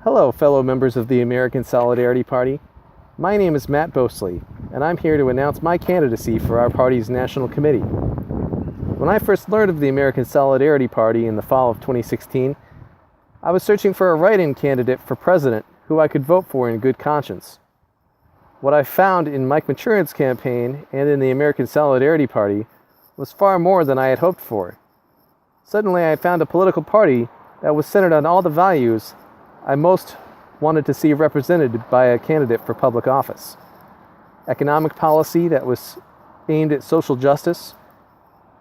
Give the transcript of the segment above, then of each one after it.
Hello, fellow members of the American Solidarity Party. My name is Matt Bosley, and I'm here to announce my candidacy for our party's national committee. When I first learned of the American Solidarity Party in the fall of 2016, I was searching for a write-in candidate for president who I could vote for in good conscience. What I found in Mike Maturin's campaign and in the American Solidarity Party was far more than I had hoped for. Suddenly, I found a political party that was centered on all the values I most wanted to see represented by a candidate for public office. Economic policy that was aimed at social justice,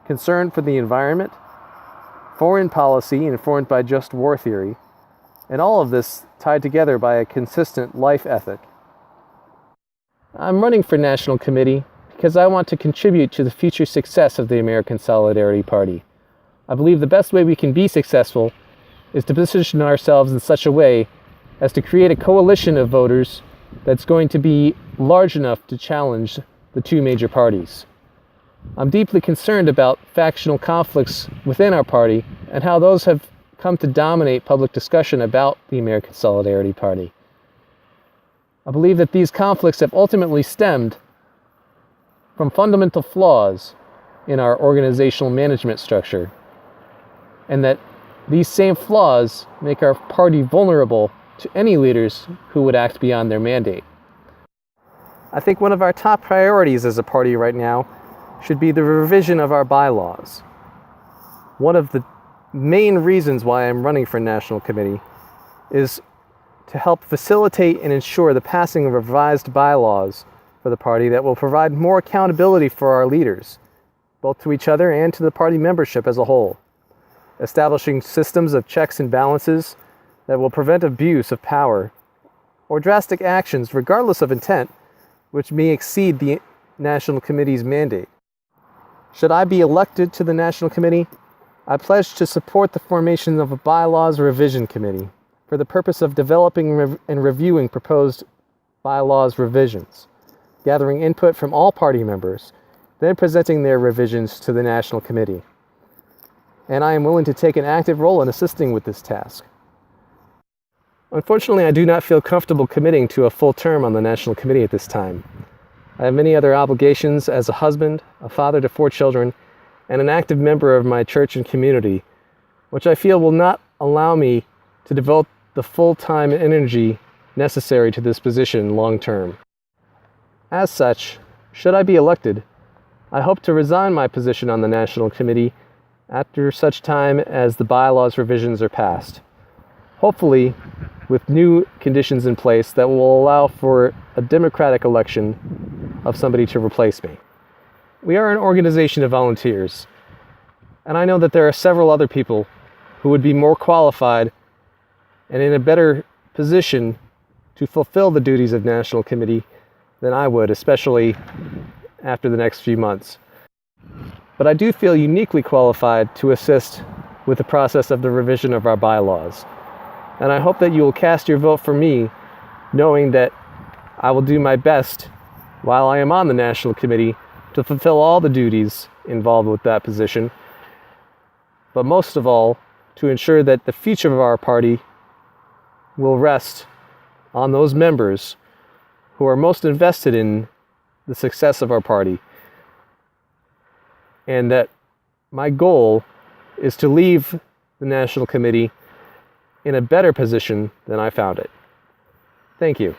concern for the environment, foreign policy informed by just war theory, and all of this tied together by a consistent life ethic. I'm running for national committee because I want to contribute to the future success of the American Solidarity Party. I believe the best way we can be successful is to position ourselves in such a way as to create a coalition of voters that's going to be large enough to challenge the two major parties. I'm deeply concerned about factional conflicts within our party and how those have come to dominate public discussion about the American Solidarity Party. I believe that these conflicts have ultimately stemmed from fundamental flaws in our organizational management structure, and that these same flaws make our party vulnerable to any leaders who would act beyond their mandate. I think one of our top priorities as a party right now should be the revision of our bylaws. One of the main reasons why I'm running for national committee is to help facilitate and ensure the passing of revised bylaws for the party that will provide more accountability for our leaders, both to each other and to the party membership as a whole. Establishing systems of checks and balances that will prevent abuse of power or drastic actions, regardless of intent, which may exceed the National Committee's mandate. Should I be elected to the National Committee, I pledge to support the formation of a bylaws revision committee for the purpose of developing and reviewing proposed bylaws revisions, gathering input from all party members, then presenting their revisions to the National Committee. And I am willing to take an active role in assisting with this task. Unfortunately, I do not feel comfortable committing to a full term on the National Committee at this time. I have many other obligations as a husband, a father to 4 children, and an active member of my church and community, which I feel will not allow me to devote the full-time energy necessary to this position long term. As such, should I be elected, I hope to resign my position on the National Committee after such time as the bylaws revisions are passed, hopefully with new conditions in place that will allow for a democratic election of somebody to replace me. We are an organization of volunteers, and I know that there are several other people who would be more qualified and in a better position to fulfill the duties of National Committee than I would, especially after the next few months. But I do feel uniquely qualified to assist with the process of the revision of our bylaws. And I hope that you will cast your vote for me, knowing that I will do my best while I am on the National Committee to fulfill all the duties involved with that position, but most of all, to ensure that the future of our party will rest on those members who are most invested in the success of our party, and that my goal is to leave the National Committee in a better position than I found it. Thank you.